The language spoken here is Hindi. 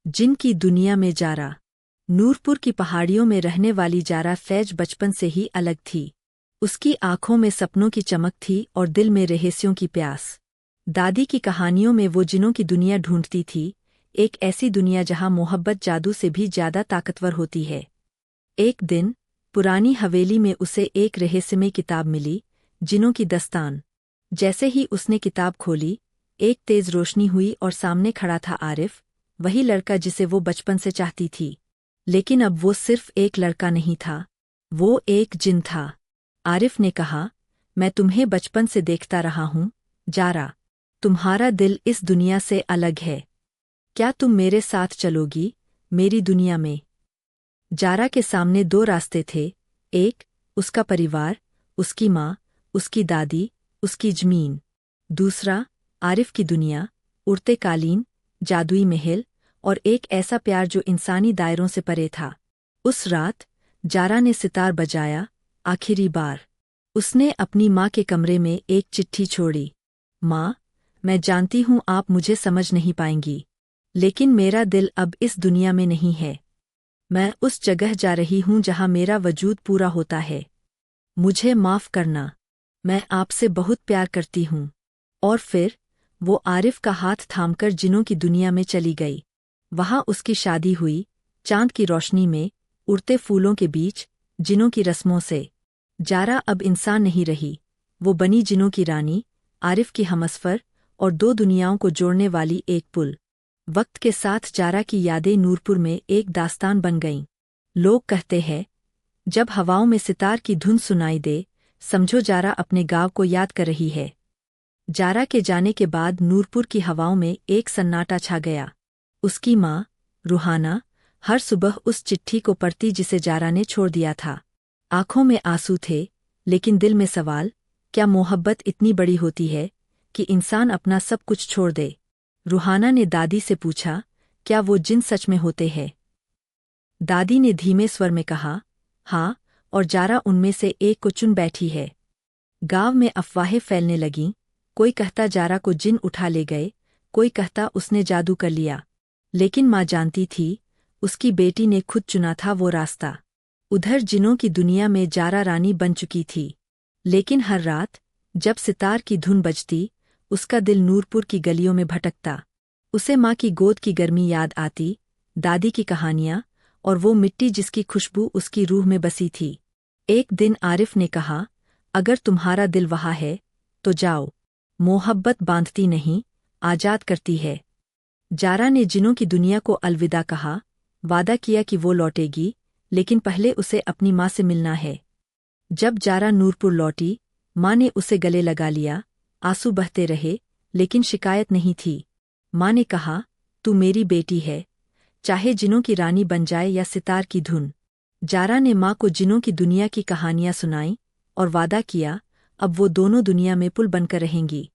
जिन की दुनिया में जारा। नूरपुर की पहाड़ियों में रहने वाली जारा फैज बचपन से ही अलग थी। उसकी आंखों में सपनों की चमक थी और दिल में रहस्यों की प्यास। दादी की कहानियों में वो जिनों की दुनिया ढूंढती थी, एक ऐसी दुनिया जहां मोहब्बत जादू से भी ज्यादा ताकतवर होती है। एक दिन पुरानी हवेली में उसे एक रहस्यमय किताब मिली, जिनों की दस्तान। जैसे ही उसने किताब खोली, एक तेज रोशनी हुई और सामने खड़ा था आरिफ, वही लड़का जिसे वो बचपन से चाहती थी। लेकिन अब वो सिर्फ एक लड़का नहीं था, वो एक जिन था। आरिफ ने कहा, मैं तुम्हें बचपन से देखता रहा हूँ, जारा। तुम्हारा दिल इस दुनिया से अलग है। क्या तुम मेरे साथ चलोगी, मेरी दुनिया में? जारा के सामने दो रास्ते थे। एक, उसका परिवार, उसकी माँ, उसकी दादी, उसकी जमीन। दूसरा, आरिफ की दुनिया, उड़ते कालीन, जादुई महल और एक ऐसा प्यार जो इंसानी दायरों से परे था। उस रात जारा ने सितार बजाया, आखिरी बार। उसने अपनी माँ के कमरे में एक चिट्ठी छोड़ी। माँ, मैं जानती हूँ आप मुझे समझ नहीं पाएंगी, लेकिन मेरा दिल अब इस दुनिया में नहीं है। मैं उस जगह जा रही हूँ जहाँ मेरा वजूद पूरा होता है। मुझे माफ़ करना, मैं आपसे बहुत प्यार करती हूँ। और फिर वो आरिफ का हाथ थामकर जिनों की दुनिया में चली गई। वहाँ उसकी शादी हुई, चांद की रोशनी में, उड़ते फूलों के बीच, जिनों की रस्मों से। जारा अब इंसान नहीं रही, वो बनी जिनों की रानी, आरिफ की हमसफर और दो दुनियाओं को जोड़ने वाली एक पुल। वक्त के साथ जारा की यादें नूरपुर में एक दास्तान बन गईं। लोग कहते हैं, जब हवाओं में सितार की धुन सुनाई दे, समझो जारा अपने गांव को याद कर रही है। जारा के जाने के बाद नूरपुर की हवाओं में एक सन्नाटा छा गया। उसकी माँ, रूहाना, हर सुबह उस चिट्ठी को पढ़ती जिसे जारा ने छोड़ दिया था। आंखों में आंसू थे, लेकिन दिल में सवाल, क्या मोहब्बत इतनी बड़ी होती है कि इंसान अपना सब कुछ छोड़ दे? रूहाना ने दादी से पूछा, क्या वो जिन सच में होते हैं? दादी ने धीमे स्वर में कहा, हाँ, और जारा उनमें से एक को चुन बैठी है। गांव में अफवाहें फैलने लगीं, कोई कहता जारा को जिन उठा ले गए, कोई कहता उसने जादू कर लिया। लेकिन माँ जानती थी, उसकी बेटी ने खुद चुना था वो रास्ता। उधर जिनों की दुनिया में जारा रानी बन चुकी थी। लेकिन हर रात जब सितार की धुन बजती, उसका दिल नूरपुर की गलियों में भटकता। उसे माँ की गोद की गर्मी याद आती, दादी की कहानियाँ और वो मिट्टी जिसकी खुशबू उसकी रूह में बसी थी। एक दिन आरिफ ने कहा, अगर तुम्हारा दिल वहाँ है, तो जाओ। मोहब्बत बांधती नहीं, आजाद करती है। जारा ने जिनों की दुनिया को अलविदा कहा, वादा किया कि वो लौटेगी, लेकिन पहले उसे अपनी माँ से मिलना है। जब जारा नूरपुर लौटी, माँ ने उसे गले लगा लिया, आंसू बहते रहे, लेकिन शिकायत नहीं थी। माँ ने कहा, तू मेरी बेटी है, चाहे जिनों की रानी बन जाए या सितार की धुन। जारा ने माँ को जिनों की दुनिया की कहानियाँ सुनाई और वादा किया, अब वो दोनों दुनिया में पुल बनकर रहेंगी।